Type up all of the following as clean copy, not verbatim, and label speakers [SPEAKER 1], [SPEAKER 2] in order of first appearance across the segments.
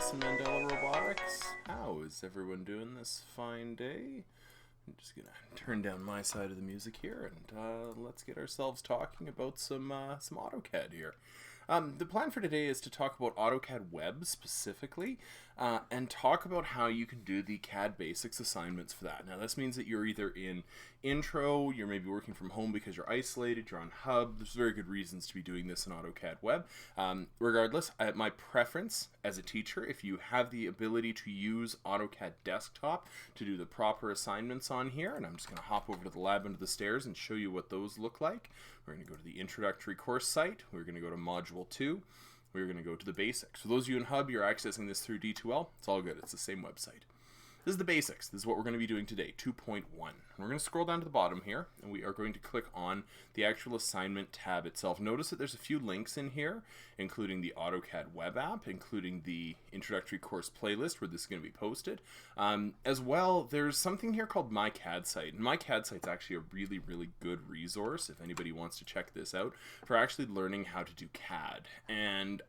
[SPEAKER 1] Jason Mandela Robotics. How is everyone doing this fine day? I'm just gonna turn down my side of the music here, and let's get ourselves talking about some AutoCAD here. The plan for today is to talk about AutoCAD Web specifically, and talk about how you can do the CAD basics assignments for that. Now, this means that you're either in intro, you're maybe working from home because you're isolated, you're on hub. There's very good reasons to be doing this in AutoCAD Web. Regardless, my preference as a teacher, if you have the ability to use AutoCAD Desktop to do the proper assignments on here, and I'm just going to hop over to the lab under the stairs and show you what those look like. We're going to go to the introductory course site. We're going to go to module 2. We're going to go to the basics. For those of you in Hub, you're accessing this through D2L. It's all good. It's the same website. This is the basics. This is what we're going to be doing today, 2.1. We're going to scroll down to the bottom here, and we are going to click on the actual assignment tab itself. Notice that there's a few links in here, including the AutoCAD web app, including the introductory course playlist where this is going to be posted. As well, there's something here called My CAD Site. And My CAD Site's actually a really, really good resource if anybody wants to check this out for actually learning how to do CAD. And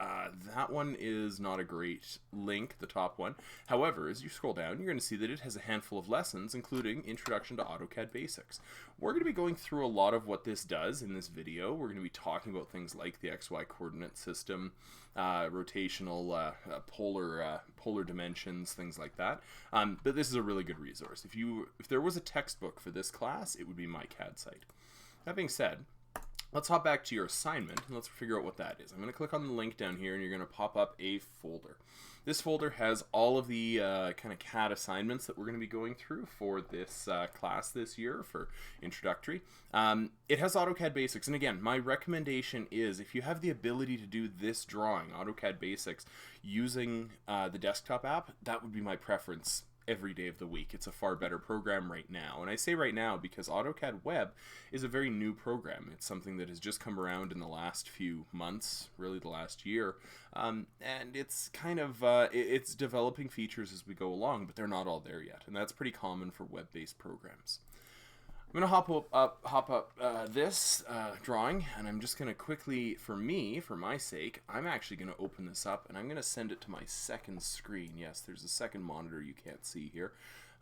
[SPEAKER 1] that one is not a great link, the top one. However, as you scroll down, you're going to see that it has a handful of lessons, including Introduction to AutoCAD Basics. We're going to be going through a lot of what this does in this video. We're going to be talking about things like the XY coordinate system, rotational, polar dimensions, things like that. But this is a really good resource. If there was a textbook for this class, it would be My CAD Site. That being said, let's hop back to your assignment and let's figure out what that is. I'm going to click on the link down here and you're going to pop up a folder. This folder has all of the kind of CAD assignments that we're going to be going through for this class this year for introductory. It has AutoCAD Basics, and again, my recommendation is if you have the ability to do this drawing, AutoCAD Basics, using the desktop app, that would be my preference every day of the week. It's a far better program right now. And I say right now because AutoCAD Web is a very new program. It's something that has just come around in the last few months, really the last year. And it's kind of, it's developing features as we go along, but they're not all there yet. And that's pretty common for web-based programs. I'm going to hop up this drawing, and I'm just going to quickly, for my sake, I'm actually going to open this up, and I'm going to send it to my second screen. Yes, there's a second monitor you can't see here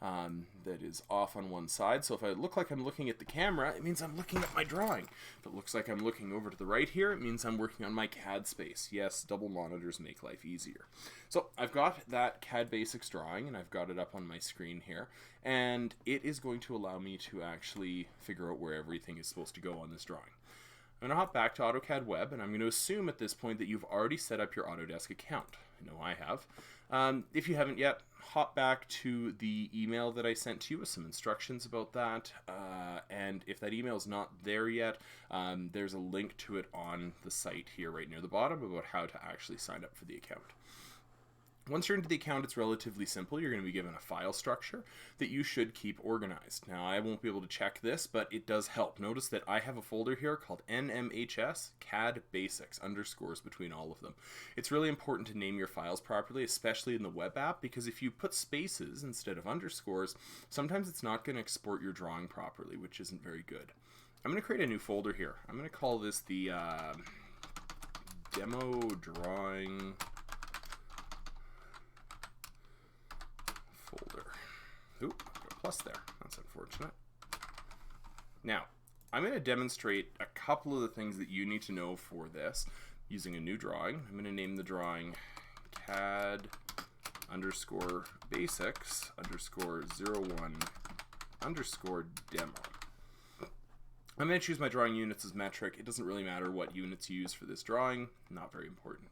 [SPEAKER 1] that is off on one side. So if I look like I'm looking at the camera, it means I'm looking at my drawing. If it looks like I'm looking over to the right here, it means I'm working on my CAD space. Yes, double monitors make life easier. So I've got that CAD Basics drawing, and I've got it up on my screen here, and it is going to allow me to actually figure out where everything is supposed to go on this drawing. I'm going to hop back to AutoCAD Web, and I'm going to assume at this point that you've already set up your Autodesk account. I know I have. If you haven't yet, hop back to the email that I sent to you with some instructions about that. And if that email is not there yet, there's a link to it on the site here right near the bottom about how to actually sign up for the account. Once you're into the account, it's relatively simple. You're going to be given a file structure that you should keep organized. Now, I won't be able to check this, but it does help. Notice that I have a folder here called NMHS CAD Basics, underscores between all of them. It's really important to name your files properly, especially in the web app, because if you put spaces instead of underscores, sometimes it's not going to export your drawing properly, which isn't very good. I'm going to create a new folder here. I'm going to call this the Demo Drawing folder. Oop, got a plus there. That's unfortunate. Now, I'm going to demonstrate a couple of the things that you need to know for this using a new drawing. I'm going to name the drawing CAD underscore basics underscore 01 underscore demo. I'm going to choose my drawing units as metric. It doesn't really matter what units you use for this drawing. Not very important.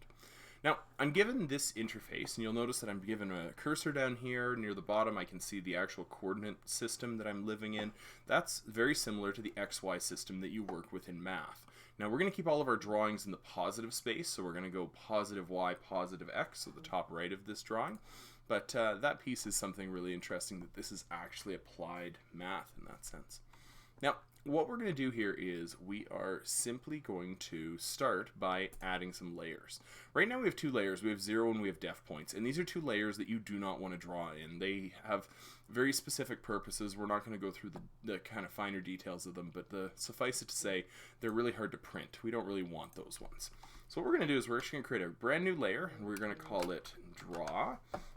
[SPEAKER 1] Now, I'm given this interface, and you'll notice that I'm given a cursor down here. Near the bottom, I can see the actual coordinate system that I'm living in. That's very similar to the XY system that you work with in math. Now, we're going to keep all of our drawings in the positive space, so we're going to go positive Y, positive X, so the top right of this drawing. But that piece is something really interesting, that this is actually applied math in that sense. Now, what we're going to do here is we are simply going to start by adding some layers. Right now we have two layers. We have 0 and we have def points. And these are two layers that you do not want to draw in. They have very specific purposes. We're not going to go through the kind of finer details of them, but suffice it to say, they're really hard to print. We don't really want those ones. So what we're going to do is we're actually going to create a brand new layer, and we're going to call it draw.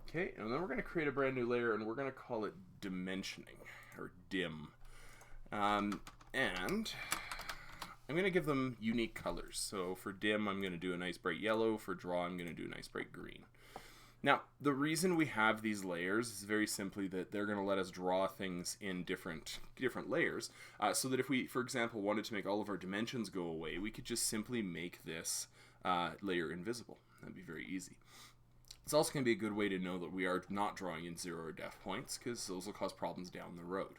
[SPEAKER 1] Okay, and then we're going to create a brand new layer, and we're going to call it dimensioning, or dim. And I'm going to give them unique colors. So for dim, I'm going to do a nice bright yellow. For draw, I'm going to do a nice bright green. Now, the reason we have these layers is very simply that they're going to let us draw things in different layers, so that if we, for example, wanted to make all of our dimensions go away, we could just simply make this layer invisible. That'd be very easy. It's also going to be a good way to know that we are not drawing in 0 or def points, because those will cause problems down the road.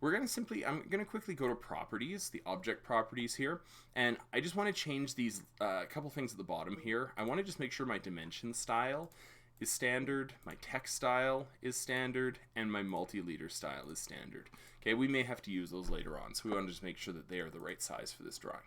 [SPEAKER 1] I'm going to quickly go to properties, the object properties here, and I just want to change these couple things at the bottom here. I want to just make sure my dimension style is standard, my text style is standard, and my multi-leader style is standard. Okay, we may have to use those later on, so we want to just make sure that they are the right size for this drawing.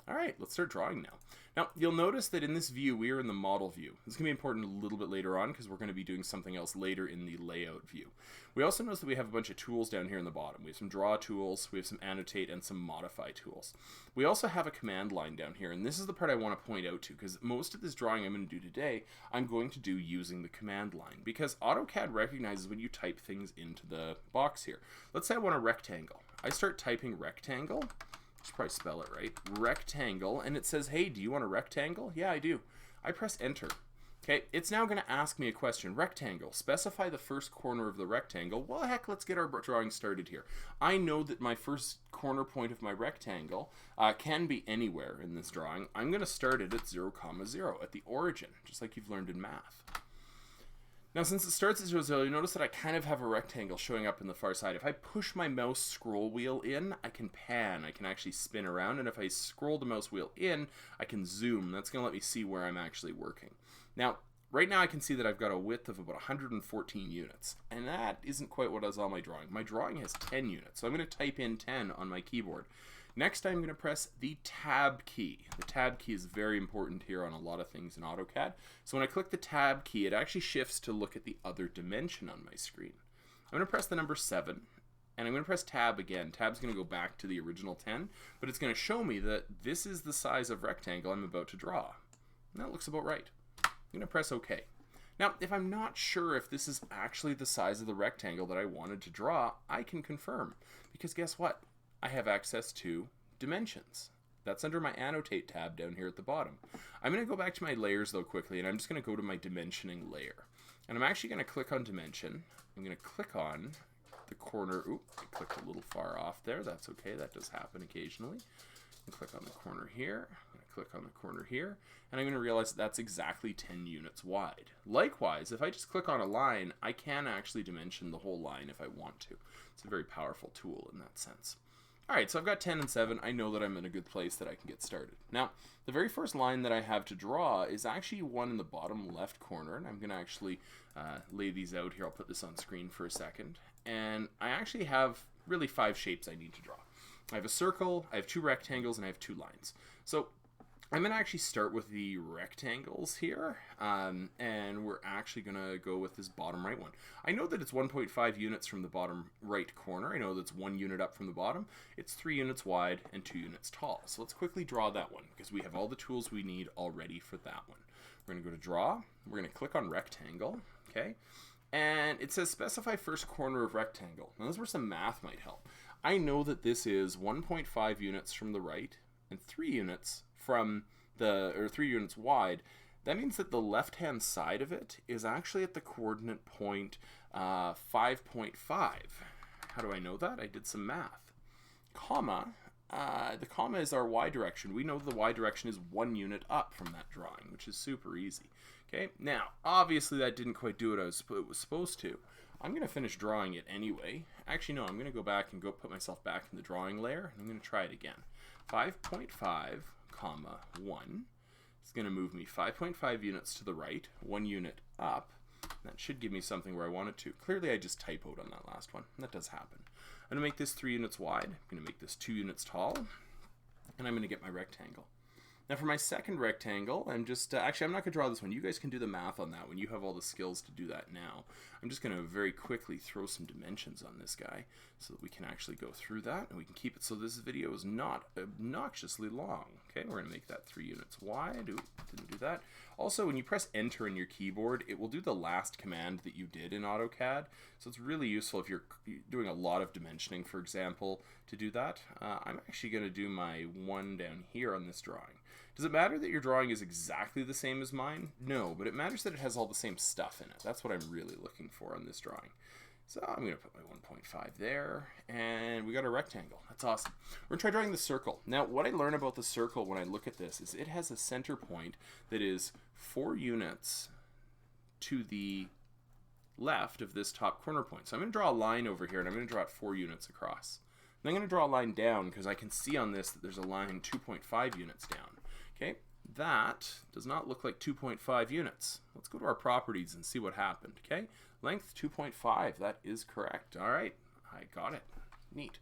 [SPEAKER 1] Alright, let's start drawing now. Now, you'll notice that in this view, we are in the model view. This is going to be important a little bit later on because we're going to be doing something else later in the layout view. We also notice that we have a bunch of tools down here in the bottom. We have some draw tools, we have some annotate, and some modify tools. We also have a command line down here, and this is the part I want to point out to because most of this drawing I'm going to do today, I'm going to do using the command line because AutoCAD recognizes when you type things into the box here. Let's say I want a rectangle. I start typing rectangle. I should probably spell it right. Rectangle, and it says, hey, do you want a rectangle? Yeah, I do. I press enter. Okay, it's now going to ask me a question. Rectangle, specify the first corner of the rectangle. Well, heck, let's get our drawing started here. I know that my first corner point of my rectangle can be anywhere in this drawing. I'm going to start it at 0, 0, at the origin, just like you've learned in math. Now, since it starts at 0, 0, you notice that I kind of have a rectangle showing up in the far side. If I push my mouse scroll wheel in, I can pan. I can actually spin around, and if I scroll the mouse wheel in, I can zoom. That's going to let me see where I'm actually working. Now, right now I can see that I've got a width of about 114 units, and that isn't quite what is on my drawing. My drawing has 10 units, so I'm going to type in 10 on my keyboard. Next, I'm going to press the Tab key. The Tab key is very important here on a lot of things in AutoCAD. So when I click the Tab key, it actually shifts to look at the other dimension on my screen. I'm going to press the number 7, and I'm going to press Tab again. Tab's going to go back to the original 10, but it's going to show me that this is the size of rectangle I'm about to draw. And that looks about right. I'm going to press OK. Now, if I'm not sure if this is actually the size of the rectangle that I wanted to draw, I can confirm. Because guess what? I have access to dimensions. That's under my annotate tab down here at the bottom. I'm going to go back to my layers though quickly, and I'm just going to go to my dimensioning layer. And I'm actually going to click on dimension. I'm going to click on the corner. Oop, I clicked a little far off there. That's okay. That does happen occasionally. And click on the corner here. I'm going to click on the corner here. And I'm going to realize that that's exactly 10 units wide. Likewise, if I just click on a line, I can actually dimension the whole line if I want to. It's a very powerful tool in that sense. Alright, so I've got 10 and 7. I know that I'm in a good place that I can get started. Now, the very first line that I have to draw is actually one in the bottom left corner, and I'm going to actually lay these out here. I'll put this on screen for a second. And I actually have really 5 shapes I need to draw. I have a circle, I have 2 rectangles, and I have 2 lines. So I'm going to actually start with the rectangles here, and we're actually going to go with this bottom right one. I know that it's 1.5 units from the bottom right corner. I know that's 1 unit up from the bottom. It's 3 units wide and 2 units tall. So let's quickly draw that one because we have all the tools we need already for that one. We're going to go to draw. We're going to click on rectangle, okay? And it says specify first corner of rectangle. Now this is where some math might help. I know that this is 1.5 units from the right and 3 units from or 3 units wide. That means that the left hand side of it is actually at the coordinate point 5.5. How do I know that? I did some math. Comma, the comma is our y direction. We know the y direction is 1 unit up from that drawing, which is super easy. Okay, now obviously that didn't quite do what it was supposed to. I'm going to finish drawing it anyway. Actually, no, I'm going to go back and put myself back in the drawing layer, and I'm going to try it again. 5.5, comma, 1. It's going to move me 5.5 units to the right, 1 unit up. That should give me something where I want it to. Clearly, I just typoed on that last one. That does happen. I'm going to make this 3 units wide. I'm going to make this 2 units tall. And I'm going to get my rectangle. Now for my second rectangle, I'm just, actually I'm not going to draw this one. You guys can do the math on that one. You have all the skills to do that now. I'm just going to very quickly throw some dimensions on this guy so that we can actually go through that, and we can keep it so this video is not obnoxiously long. Okay, we're going to make that 3 units wide. Ooh, didn't do that. Also, when you press enter in your keyboard, it will do the last command that you did in AutoCAD. So it's really useful if you're doing a lot of dimensioning, for example, to do that. I'm actually going to do my 1 down here on this drawing. Does it matter that your drawing is exactly the same as mine? No, but it matters that it has all the same stuff in it. That's what I'm really looking for on this drawing. So I'm going to put my 1.5 there, and we got a rectangle. That's awesome. We're going to try drawing the circle. Now, what I learn about the circle when I look at this is it has a center point that is 4 units to the left of this top corner point. So I'm going to draw a line over here, and I'm going to draw it 4 units across. And I'm going to draw a line down because I can see on this that there's a line 2.5 units down. Okay, that does not look like 2.5 units. Let's go to our properties and see what happened. Okay, length 2.5, that is correct. All right, I got it. Neat.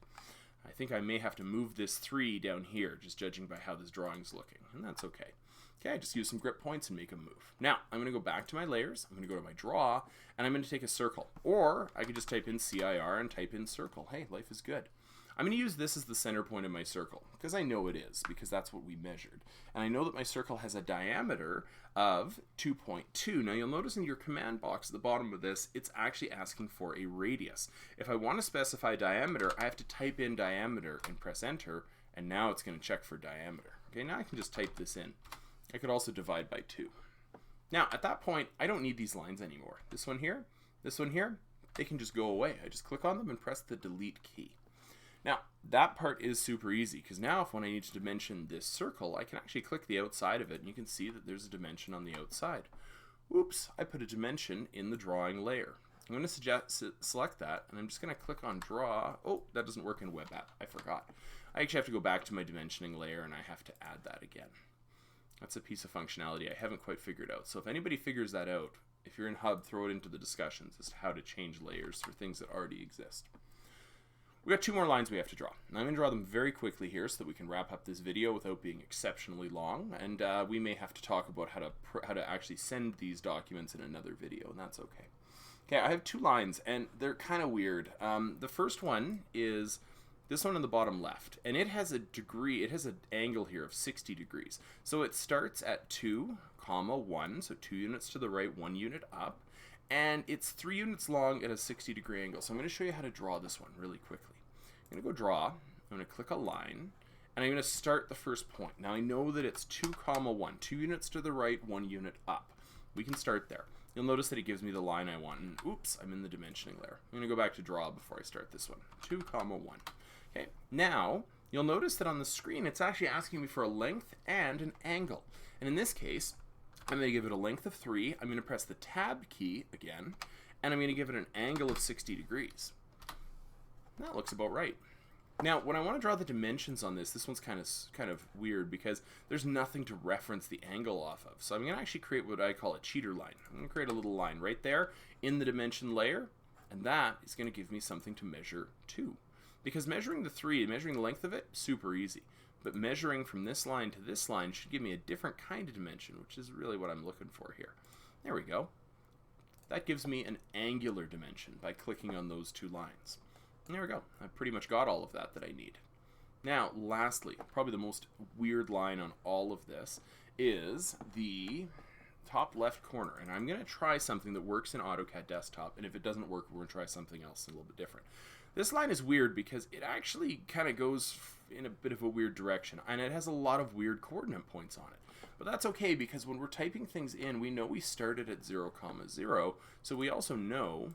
[SPEAKER 1] I think I may have to move this 3 down here, just judging by how this drawing's looking, and that's okay. Okay, I just use some grip points and make them move. Now, I'm going to go back to my layers, I'm going to go to my draw, and I'm going to take a circle. Or I could just type in CIR and type in circle. Hey, life is good. I'm going to use this as the center point of my circle, because I know it is, because that's what we measured. And I know that my circle has a diameter of 2.2. Now you'll notice in your command box at the bottom of this, it's actually asking for a radius. If I want to specify diameter, I have to type in diameter and press enter, and now it's going to check for diameter. Okay, now I can just type this in. I could also divide by 2. Now, at that point, I don't need these lines anymore. This one here, they can just go away. I just click on them and press the delete key. Now, that part is super easy, because now if when I need to dimension this circle, I can actually click the outside of it, and you can see that there's a dimension on the outside. Oops, I put a dimension in the drawing layer. I'm going to select that, and I'm just going to click on draw. Oh, that doesn't work in Web App. I forgot. I actually have to go back to my dimensioning layer, and I have to add that again. That's a piece of functionality I haven't quite figured out. So if anybody figures that out, if you're in Hub, throw it into the discussions as to how to change layers for things that already exist. We got 2 more lines we have to draw. Now I'm going to draw them very quickly here so that we can wrap up this video without being exceptionally long, and we may have to talk about how to actually send these documents in another video, and that's okay. Okay, I have 2 lines, and they're kind of weird. The first one is this one on the bottom left, and it has a degree, it has an angle here of 60 degrees. So it starts at 2, 1, so 2 units to the right, 1 unit up, and it's 3 units long at a 60-degree angle. So I'm going to show you how to draw this one really quickly. I'm going to go draw, I'm going to click a line, and I'm going to start the first point. Now I know that it's 2, 1, 2 units to the right, 1 unit up. We can start there. You'll notice that it gives me the line I want, and oops, I'm in the dimensioning layer. I'm going to go back to draw before I start this one. 2, 1. Okay, now you'll notice that on the screen it's actually asking me for a length and an angle. And in this case, I'm going to give it a length of 3, I'm going to press the tab key again, and I'm going to give it an angle of 60 degrees. That looks about right. Now, when I want to draw the dimensions on this one's kind of weird because there's nothing to reference the angle off of. So I'm going to actually create what I call a cheater line. I'm going to create a little line right there in the dimension layer, and that is going to give me something to measure to. Because measuring the length of it, super easy. But measuring from this line to this line should give me a different kind of dimension, which is really what I'm looking for here. There we go. That gives me an angular dimension by clicking on those 2 lines. And there we go. I've pretty much got all of that I need. Now, lastly, probably the most weird line on all of this is the top left corner. And I'm going to try something that works in AutoCAD Desktop, and if it doesn't work, we're going to try something else a little bit different. This line is weird because it actually kind of goes in a bit of a weird direction, and it has a lot of weird coordinate points on it. But that's okay, because when we're typing things in, we know we started at 0, 0, so we also know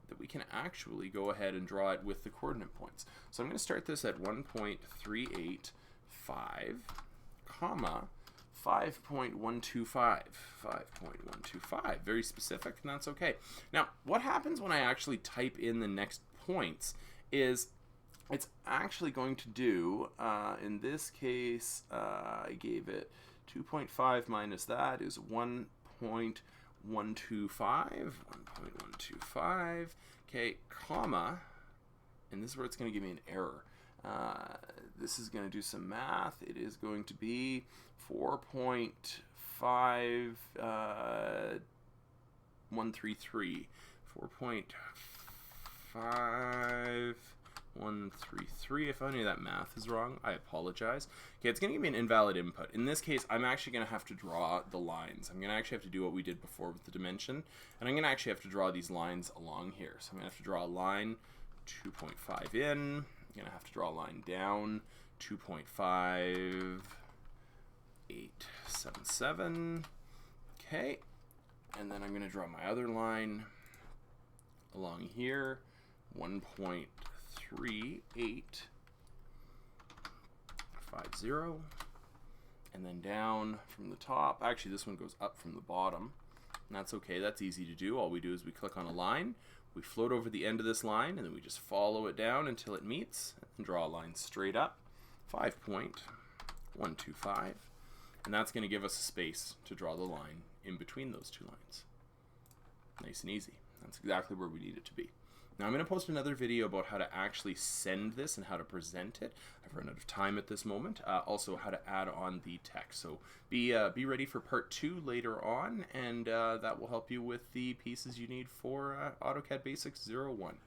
[SPEAKER 1] that we can actually go ahead and draw it with the coordinate points. So I'm going to start this at 1.385, comma, 5.125. 5.125. Very specific, and that's okay. Now, what happens when I actually type in the next points is it's actually going to do, in this case, I gave it 2.5 minus that is 1.125. 1.125. Okay, comma, and this is where it's going to give me an error. This is going to do some math. It is going to be 4.5133. 4.5133. If any of that math is wrong, I apologize. Okay, it's going to give me an invalid input. In this case, I'm actually going to have to draw the lines. I'm going to actually have to do what we did before with the dimension, and I'm going to actually have to draw these lines along here. So I'm going to have to draw a line 2.5 in. I'm going to have to draw a line down 2.5877. Okay, and then I'm going to draw my other line along here, 1.3850, and then down from the top. Actually, this one goes up from the bottom, and that's okay. That's easy to do. All we do is we click on a line, we float over the end of this line, and then we just follow it down until it meets, and draw a line straight up, 5.125, and that's going to give us a space to draw the line in between those two lines. Nice and easy. That's exactly where we need it to be. Now I'm going to post another video about how to actually send this and how to present it. I've run out of time at this moment. Also how to add on the text. So be ready for part 2 later on, and that will help you with the pieces you need for AutoCAD Basics 01.